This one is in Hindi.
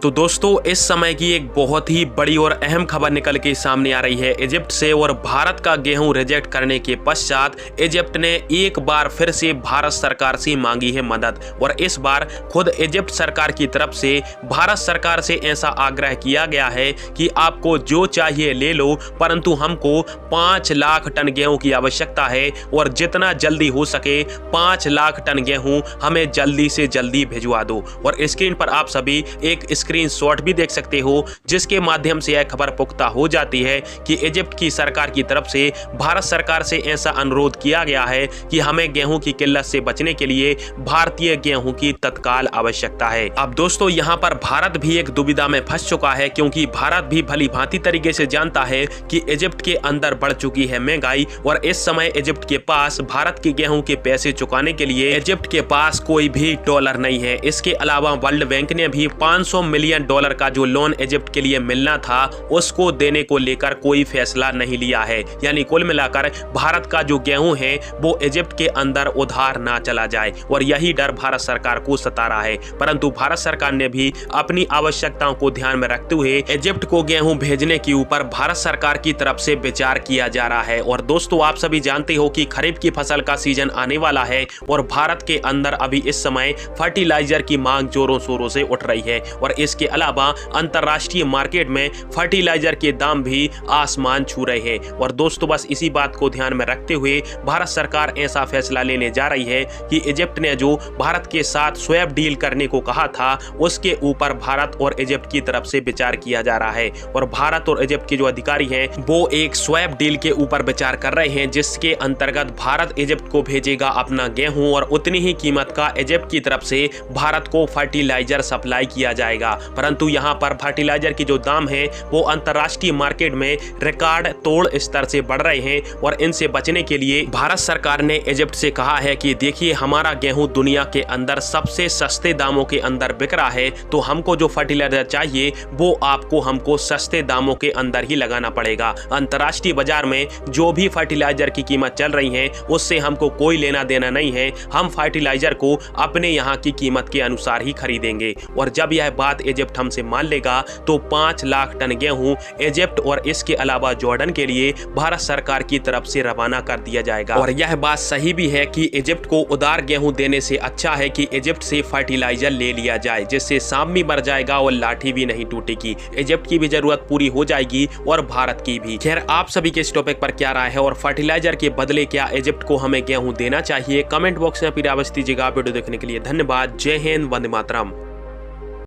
तो दोस्तों इस समय की एक बहुत ही बड़ी और अहम खबर निकल के सामने आ रही है इजिप्ट से। और भारत का गेहूं रिजेक्ट करने के पश्चात इजिप्ट ने एक बार फिर से भारत सरकार से मांगी है मदद। और इस बार खुद इजिप्ट सरकार की तरफ से भारत सरकार से ऐसा आग्रह किया गया है कि आपको जो चाहिए ले लो, परंतु हमको 5 लाख टन गेहूं की आवश्यकता है और जितना जल्दी हो सके 5 लाख टन गेहूं हमें जल्दी से जल्दी भिजवा दो। और स्क्रीन पर आप सभी एक स्क्रीनशॉट भी देख सकते हो जिसके माध्यम से यह खबर पुख्ता हो जाती है कि इजिप्ट की सरकार की तरफ से भारत सरकार से ऐसा अनुरोध किया गया है कि हमें गेहूं की किल्लत से बचने के लिए भारतीय गेहूं की तत्काल आवश्यकता है। अब दोस्तों यहां पर भारत भी एक दुविधा में फंस चुका है, क्योंकि भारत भी भली भांति तरीके से जानता है कि इजिप्ट के अंदर बढ़ चुकी है महंगाई और इस समय इजिप्ट के पास भारत के गेहूं के पैसे चुकाने के लिए इजिप्ट के पास कोई भी डॉलर नहीं है। इसके अलावा वर्ल्ड बैंक ने भी 500 मिलियन डॉलर का जो लोन इजिप्ट के लिए मिलना था उसको देने को लेकर कोई फैसला नहीं लिया है। यानी कुल मिलाकर भारत का जो गेहूं है वो इजिप्ट के अंदर उधार ना चला जाए और यही डर भारत सरकार को सता रहा है। परंतु भारत सरकार ने भी अपनी आवश्यकताओं को ध्यान में रखते हुए इजिप्ट को गेहूं भेजने के ऊपर भारत सरकार की तरफ से विचार किया जा रहा है। और दोस्तों आप सभी जानते हो कि खरीफ की फसल का सीजन आने वाला है और भारत के अंदर अभी इस समय फर्टिलाइजर की मांग जोरों शोरों से उठ रही है। और इसके अलावा अंतरराष्ट्रीय मार्केट में फर्टिलाइजर के दाम भी आसमान छू रहे हैं। और दोस्तों बस इसी बात को ध्यान में रखते हुए भारत सरकार ऐसा फैसला लेने जा रही है कि इजिप्ट ने जो भारत के साथ स्वैप डील करने को कहा था उसके ऊपर भारत और इजिप्ट की तरफ से विचार किया जा रहा है। और भारत और इजिप्ट के जो अधिकारी हैं वो एक स्वैप डील के ऊपर विचार कर रहे हैं जिसके अंतर्गत भारत इजिप्ट को भेजेगा अपना गेहूं और उतनी ही कीमत का इजिप्ट की तरफ से भारत को फर्टिलाइजर सप्लाई किया जाएगा। परंतु यहाँ पर फर्टिलाइजर की जो दाम है वो अंतरराष्ट्रीय मार्केट में रिकॉर्ड तोड़ स्तर से बढ़ रहे हैं और इनसे बचने के लिए भारत सरकार ने इजिप्ट से कहा है कि देखिए हमारा गेहूं दुनिया के अंदर सबसे सस्ते दामों के अंदर बिक रहा है, तो हमको जो फर्टिलाइजर चाहिए वो आपको हमको सस्ते दामों के अंदर ही लगाना पड़ेगा। अंतरराष्ट्रीय बाजार में जो भी फर्टिलाइजर की कीमत चल रही है उससे हमको कोई लेना देना नहीं है। हम फर्टिलाइजर को अपने यहाँ की कीमत के अनुसार ही खरीदेंगे। और जब यह बात इजिप्ट हमसे मान लेगा तो 5 लाख टन गेहूं इजिप्ट और इसके अलावा जॉर्डन के लिए भारत सरकार की तरफ से रवाना कर दिया जाएगा। और यह बात सही भी है कि इजिप्ट को उधार गेहूं देने से अच्छा है कि इजिप्ट से फर्टिलाइजर ले लिया जाए, जिससे सांप भी मर जाएगा और लाठी भी नहीं टूटेगी। इजिप्ट की भी जरूरत पूरी हो जाएगी और भारत की भी। खैर आप सभी के इस टॉपिक पर क्या राय है और फर्टिलाइजर के बदले क्या इजिप्ट को हमें गेहूं देना चाहिए? कमेंट बॉक्स में अपनी राय दीजिएगा। वीडियो देखने के लिए धन्यवाद। जय हिंद, वंदे मातरम।